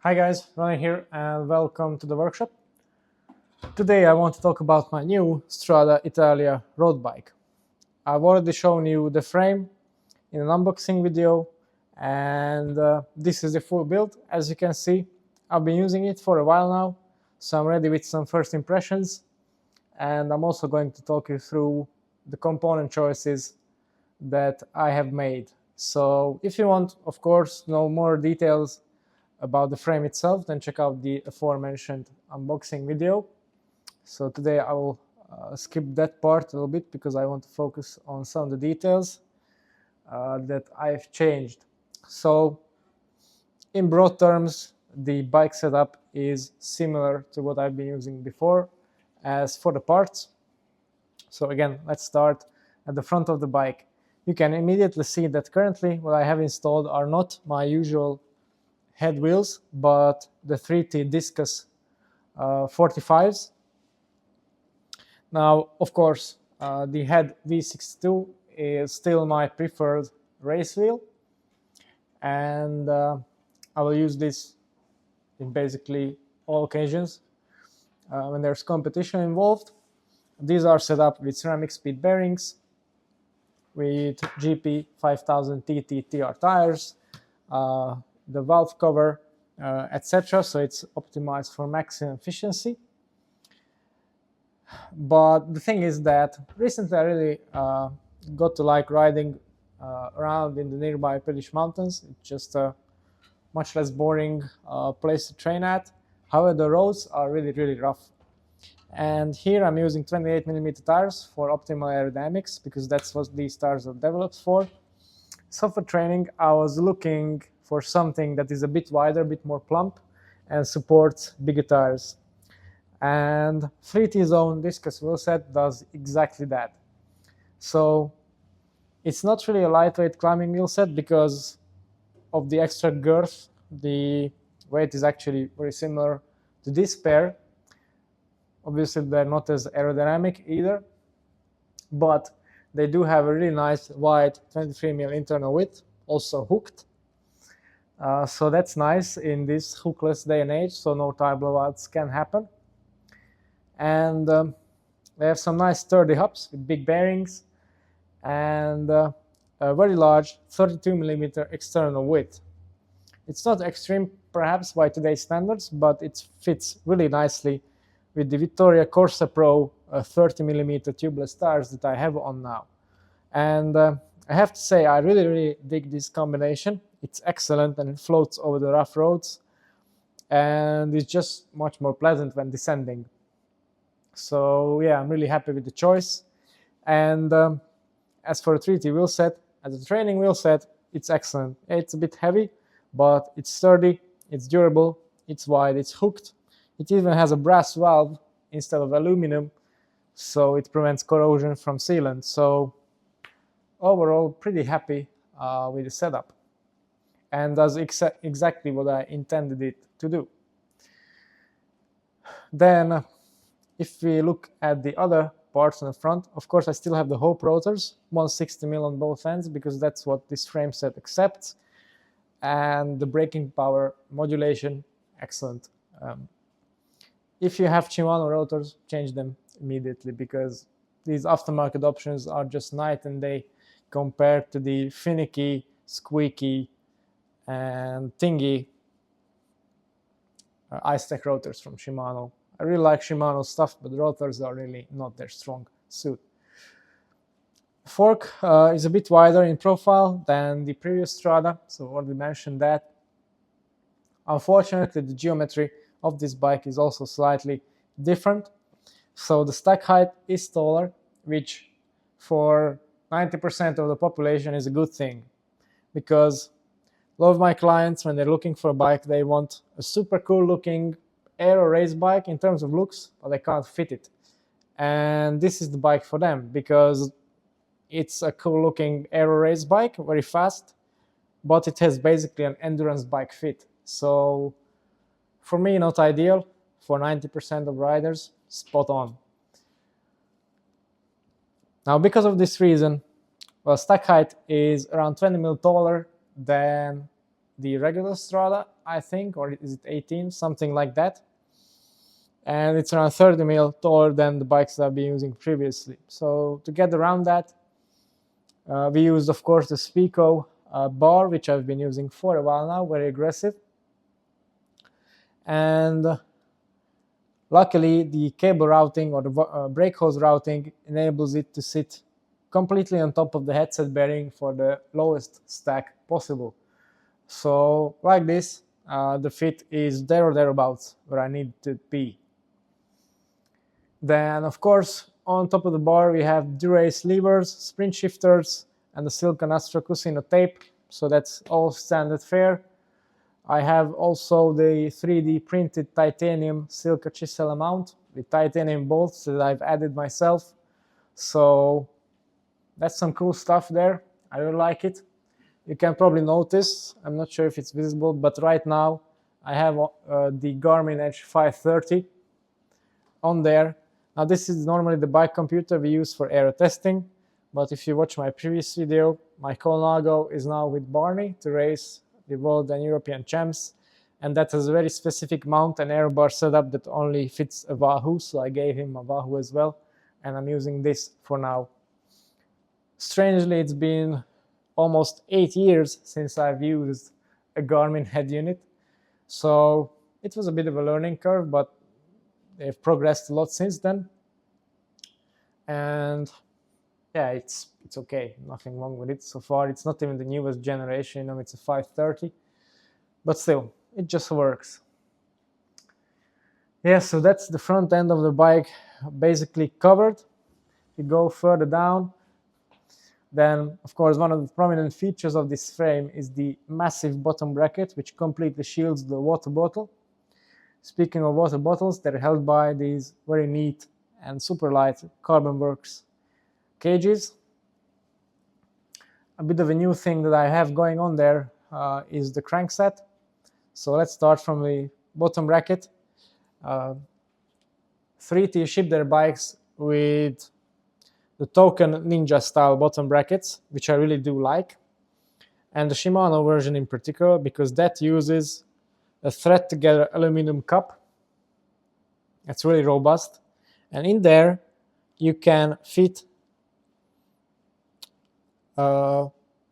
Hi guys, Ronnie here and welcome to the workshop. Today I want to talk about my new Strada Italia road bike. I've already shown you the frame in an unboxing video and this is the full build. As you can see, I've been using it for a while now, so I'm ready with some first impressions, and I'm also going to talk you through the component choices that I have made. So if you want, of course, know more details about the frame itself, then check out the aforementioned unboxing video. So today I will skip that part a little bit because I want to focus on some of the details that I've changed. So in broad terms, the bike setup is similar to what I've been using before. As for the parts, so again, let's start at the front of the bike. You can immediately see that currently what I have installed are not my usual head wheels, but the 3T Discus 45s. Now, of course, the head V62 is still my preferred race wheel, and I will use this in basically all occasions when there's competition involved. These are set up with ceramic speed bearings, with GP 5000 TT TR tires, the valve cover, etc. So it's optimized for maximum efficiency. But the thing is that recently I really got to like riding around in the nearby Polish mountains. It's just a much less boring place to train at. However, the roads are really rough. And here I'm using 28mm tires for optimal aerodynamics because that's what these tires are developed for. So for training, I was looking for something that is a bit wider, a bit more plump, and supports bigger tires. And 3T Zone Discus wheel set does exactly that. So it's not really a lightweight climbing wheel set because of the extra girth. The weight is actually very similar to this pair. Obviously, they're not as aerodynamic either, but they do have a really nice wide 23mm internal width, also hooked. So that's nice in this hookless day and age, so no tire blowouts can happen. And they have some nice sturdy hubs with big bearings and a very large 32mm external width. It's not extreme perhaps by today's standards, but it fits really nicely with the Vittoria Corsa Pro 30mm tubeless tires that I have on now. And I have to say, I really dig this combination. It's excellent and it floats over the rough roads, and it's just much more pleasant when descending. So yeah, I'm really happy with the choice. And as for a 3T wheel set, as a training wheel set, it's excellent. It's a bit heavy, but it's sturdy, it's durable, it's wide, it's hooked. It even has a brass valve instead of aluminum, so it prevents corrosion from sealant. So overall, pretty happy with the setup, and does exactly what I intended it to do. Then, if we look at the other parts on the front, of course I still have the Hope rotors, 160mm on both ends, because that's what this frame set accepts, and the braking power modulation, excellent. If you have Shimano rotors, change them immediately, because these aftermarket options are just night and day compared to the finicky, squeaky, and thingy ice-tech rotors from Shimano. I really like Shimano stuff, but the rotors are really not their strong suit. The fork is a bit wider in profile than the previous Strada, so I already mentioned that. Unfortunately, the geometry of this bike is also slightly different. So the stack height is taller, which for 90% of the population is a good thing, because a lot of my clients, when they're looking for a bike, they want a super cool looking Aero race bike in terms of looks, but they can't fit it. And this is the bike for them, because it's a cool looking Aero race bike, very fast, but it has basically an endurance bike fit. So for me, not ideal. For 90% of riders, spot on. Now, because of this reason, well, stack height is around 20mm taller than the regular Strada. I think, or is it 18, something like that. And it's around 30 mil taller than the bikes that I've been using previously. So to get around that, we used, of course, the Spico bar, which I've been using for a while now, very aggressive. And luckily, the cable routing or the brake hose routing enables it to sit completely on top of the headset bearing for the lowest stack possible. So like this, the fit is there or thereabouts where I need to be. Then, of course, on top of the bar, we have Dura-Ace levers, sprint shifters, and the Silcon Astra Cusino tape. So that's all standard fare. I have also the 3D printed titanium Silca chisel mount with titanium bolts that I've added myself. So that's some cool stuff there. I really like it. You can probably notice, I'm not sure if it's visible, but right now I have the Garmin Edge 530 on there. Now this is normally the bike computer we use for aero testing, but if you watch my previous video, my Colnago is now with Barney to race the world and European champs, and that has a very specific mount and aero bar setup that only fits a Wahoo, so I gave him a Wahoo as well, and I'm using this for now. Strangely, it's been almost 8 years since I've used a Garmin head unit, so it was a bit of a learning curve, but they've progressed a lot since then. And yeah, it's okay, nothing wrong with it so far. It's not even the newest generation, you know, it's a 530, but still, it just works. Yeah, so that's the front end of the bike basically covered. We go further down, then of course one of the prominent features of this frame is the massive bottom bracket, which completely shields the water bottle. Speaking of water bottles, they're held by these very neat and super light Carbon Works cages. A bit of a new thing that I have going on there is the crankset. So let's start from the bottom bracket. 3T shipped their bikes with the Token Ninja style bottom brackets, which I really do like, and the Shimano version in particular, because that uses a thread together aluminum cup. It's really robust, and in there you can fit a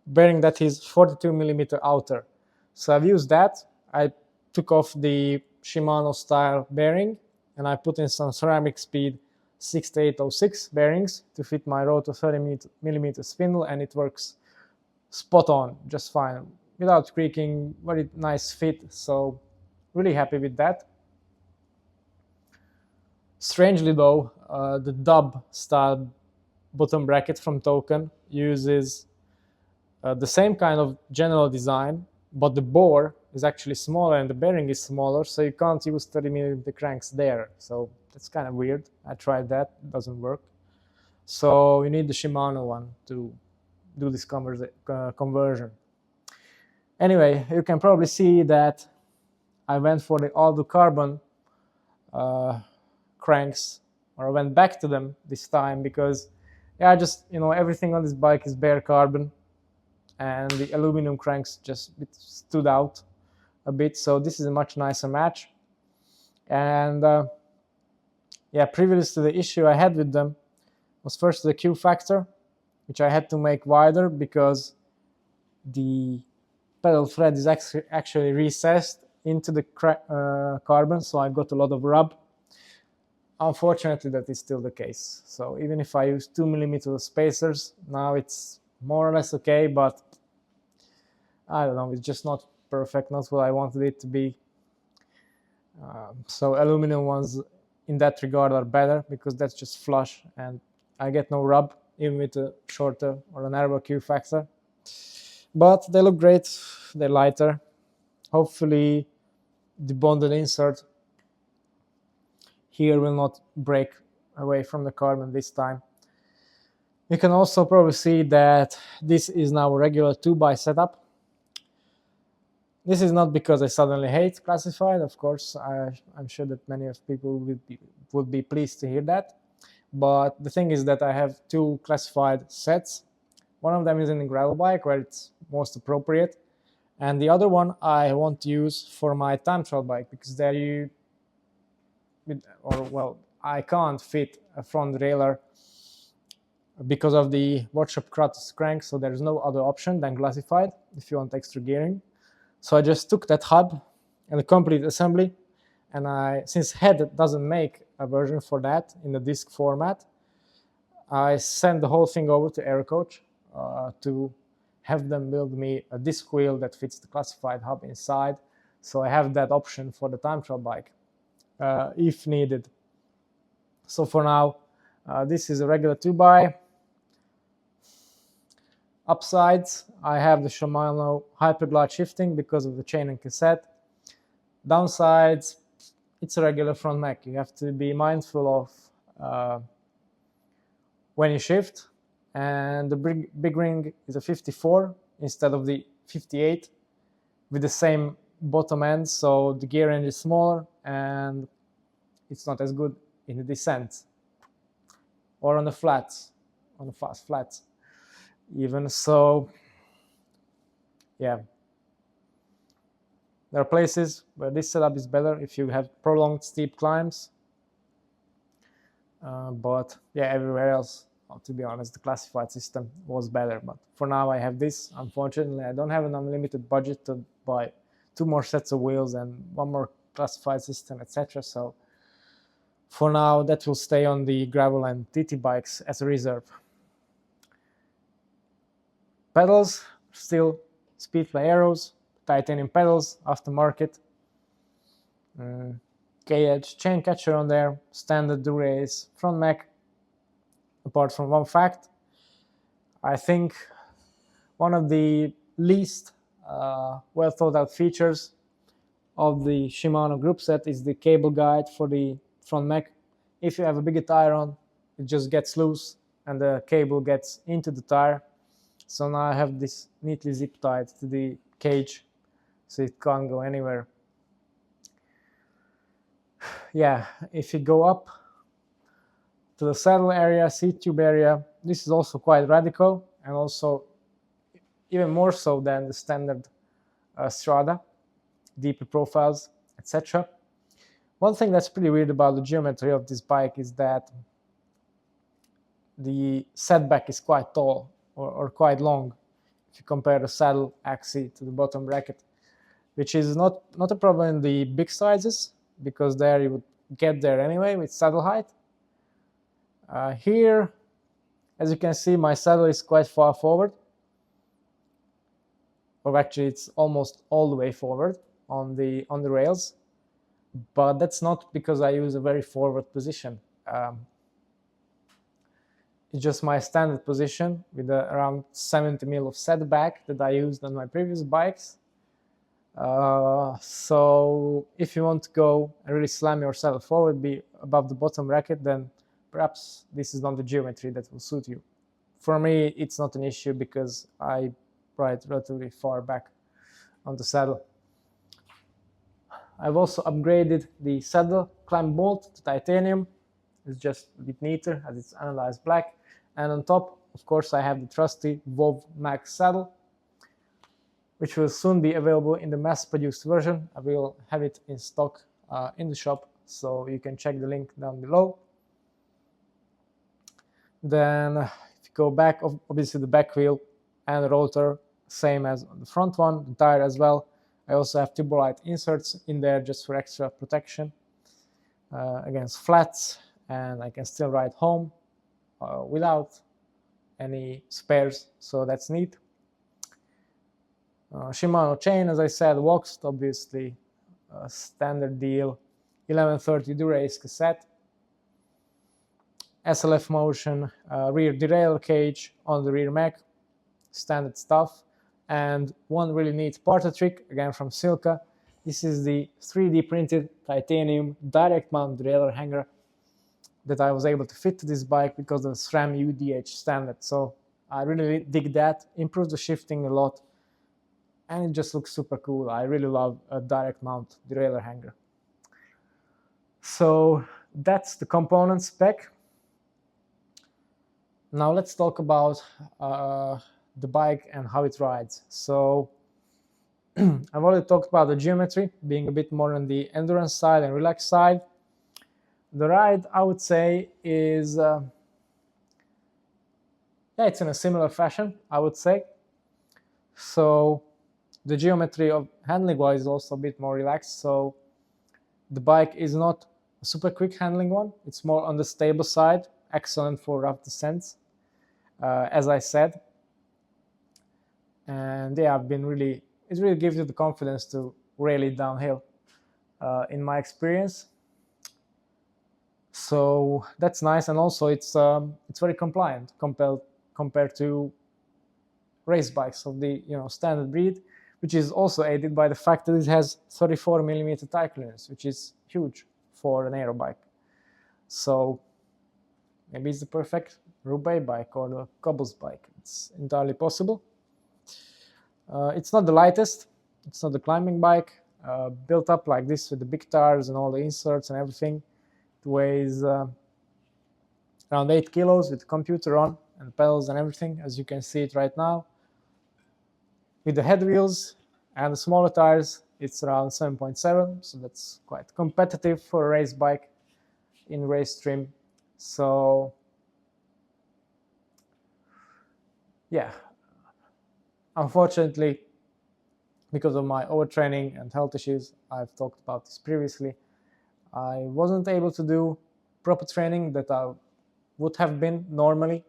bearing that is 42 millimeter outer. So I've used that. I took off the Shimano style bearing and I put in some ceramic speed 6806 bearings to fit my Roto 30 millimeter spindle, and it works spot on, just fine, without creaking. Very nice fit, so really happy with that. Strangely though, the dub style bottom bracket from Token uses the same kind of general design, but the bore is actually smaller and the bearing is smaller, so you can't use 30 millimeter cranks there. So that's kind of weird. I tried that, it doesn't work. So you need the Shimano one to do this conversion. Anyway, you can probably see that I went for the Aldo Carbon cranks, or I went back to them this time because, yeah, just, you know, everything on this bike is bare carbon, and the aluminum cranks just stood out a bit. So this is a much nicer match. And yeah, previous to the issue I had with them was first the Q factor, which I had to make wider because the pedal thread is actually recessed into the carbon, so I got a lot of rub. Unfortunately, that is still the case. So even if I use 2 millimeter spacers, now it's more or less okay, but I don't know, it's just not perfect, not what I wanted it to be. So aluminum ones in that regard are better because that's just flush and I get no rub even with a shorter or a narrower Q factor. But they look great, they're lighter. Hopefully the bonded insert here will not break away from the carbon this time. You can also probably see that this is now a regular 2x setup. This is not because I suddenly hate classified, of course. I'm sure that many of people would be pleased to hear that. But the thing is that I have two classified sets. One of them is in the gravel bike where it's most appropriate, And the other one I want to use for my time trial bike, because there I can't fit a front derailleur because of the workshop Kratos crank, so there's no other option than classified if you want extra gearing. So I just took that hub and the complete assembly, and since Head doesn't make a version for that in the disc format, I sent the whole thing over to Aero to have them build me a disc wheel that fits the classified hub inside. So I have that option for the time trial bike if needed. So for now, this is a regular 2x. Upsides, I have the Shimano Hyperglide shifting because of the chain and cassette. Downsides, it's a regular front mech. You have to be mindful of when you shift, and the big ring is a 54 instead of the 58 with the same bottom end, so the gear range is smaller and it's not as good in the descent or on the flats, on the fast flats even. So yeah, there are places where this setup is better if you have prolonged steep climbs, but yeah, everywhere else, to be honest, the classified system was better. But for now I have this. Unfortunately, I don't have an unlimited budget to buy 2 more sets of wheels and 1 more classified system, etc. So for now that will stay on the gravel and TT bikes as a reserve. Pedals, still Speedplay Aeros, titanium pedals, aftermarket. K-edge chain catcher on there, standard Dura-Ace front mech. Apart from one fact, I think one of the least well thought out features of the Shimano group set is the cable guide for the front mech. If you have a bigger tire on, it just gets loose and the cable gets into the tire. So now I have this neatly zip tied to the cage so it can't go anywhere. Yeah, if you go up to the saddle area, seat tube area, this is also quite radical, and also even more so than the standard Strada, deeper profiles, etc. One thing that's pretty weird about the geometry of this bike is that the setback is quite tall or quite long if you compare the saddle axis to the bottom bracket, which is not a problem in the big sizes, because there you would get there anyway with saddle height. Here, as you can see, my saddle is quite far forward, or actually it's almost all the way forward on the rails, but that's not because I use a very forward position. It's just my standard position with around 70 mil of setback that I used on my previous bikes. So if you want to go and really slam your saddle forward, be above the bottom bracket, then perhaps this is not the geometry that will suit you. For me, it's not an issue because I ride relatively far back on the saddle. I've also upgraded the saddle clamp bolt to titanium. It's just a bit neater as it's anodized black. And on top, of course, I have the trusty WOV Max saddle, which will soon be available in the mass-produced version. I will have it in stock in the shop, so you can check the link down below. Then if you go back, obviously the back wheel and the rotor, same as on the front one, the tire as well. I also have tubolite inserts in there just for extra protection against flats, and I can still ride home without any spares, so that's neat. Shimano chain, as I said, waxed, obviously, standard deal, 1130 Dura-Ace cassette, SLF motion, rear derailleur cage on the rear mech, standard stuff, and one really neat parter trick, again from Silka. This is the 3D printed titanium direct mount derailleur hanger that I was able to fit to this bike because of the SRAM UDH standard. So I really dig that, improves the shifting a lot, and it just looks super cool. I really love a direct mount derailleur hanger. So that's the component spec. Now let's talk about the bike and how it rides. So I've already talked about the geometry being a bit more on the endurance side and relaxed side. The ride, I would say, is it's in a similar fashion, I would say. So the geometry of handling wise is also a bit more relaxed. So the bike is not a super quick handling one. It's more on the stable side, excellent for rough descents, as I said. And yeah, it really gives you the confidence to rail it downhill, in my experience. So that's nice, and also it's very compliant compared to race bikes of the standard breed, which is also aided by the fact that it has 34 millimeter tire clearance, which is huge for an aero bike. So maybe it's the perfect Roubaix bike or the cobbles bike. It's entirely possible. It's not the lightest. It's not the climbing bike. Built up like this with the big tires and all the inserts and everything. It weighs around 8 kilos with the computer on and pedals and everything, as you can see it right now. With the head wheels and the smaller tires, it's around 7.7, so that's quite competitive for a race bike in race trim. So yeah, unfortunately, because of my overtraining and health issues, I've talked about this previously, I wasn't able to do proper training that I would have been normally.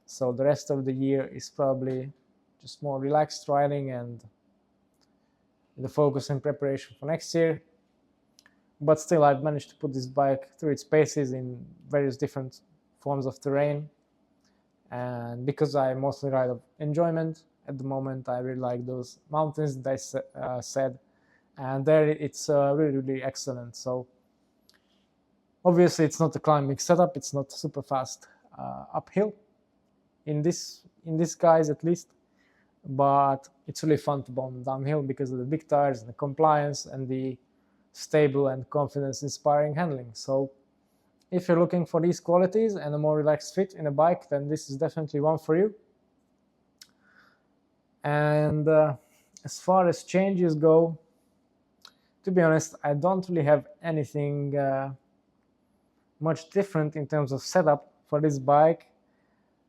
So the rest of the year is probably just more relaxed riding and the focus and preparation for next year. But still, I've managed to put this bike through its paces in various different forms of terrain. And because I mostly ride of enjoyment at the moment, I really like those mountains that I said. And there it's really, really excellent. So obviously it's not a climbing setup. It's not super fast uphill in this guise at least. But it's really fun to bomb downhill because of the big tires and the compliance and the stable and confidence-inspiring handling. So if you're looking for these qualities and a more relaxed fit in a bike, then this is definitely one for you. And as far as changes go, to be honest, I don't really have anything much different in terms of setup for this bike,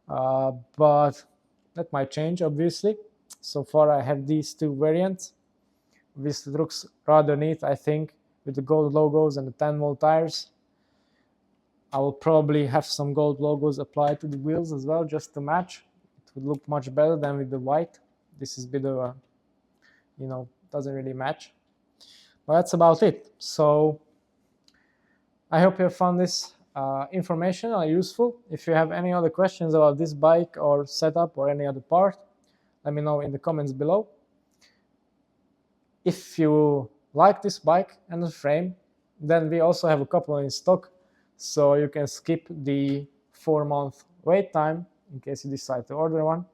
but that might change, obviously. So far I have these two variants. This looks rather neat, I think, with the gold logos and the 10-volt tires. I will probably have some gold logos applied to the wheels as well, just to match. It would look much better than with the white. This is a bit of a, doesn't really match. But that's about it. So I hope you have found this informational and useful. If you have any other questions about this bike or setup or any other part, let me know in the comments below. If you like this bike and the frame, then we also have a couple in stock, so you can skip the 4-month wait time in case you decide to order one.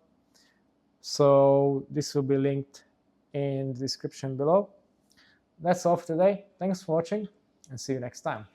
So this will be linked in the description below. That's all for today. Thanks for watching and see you next time.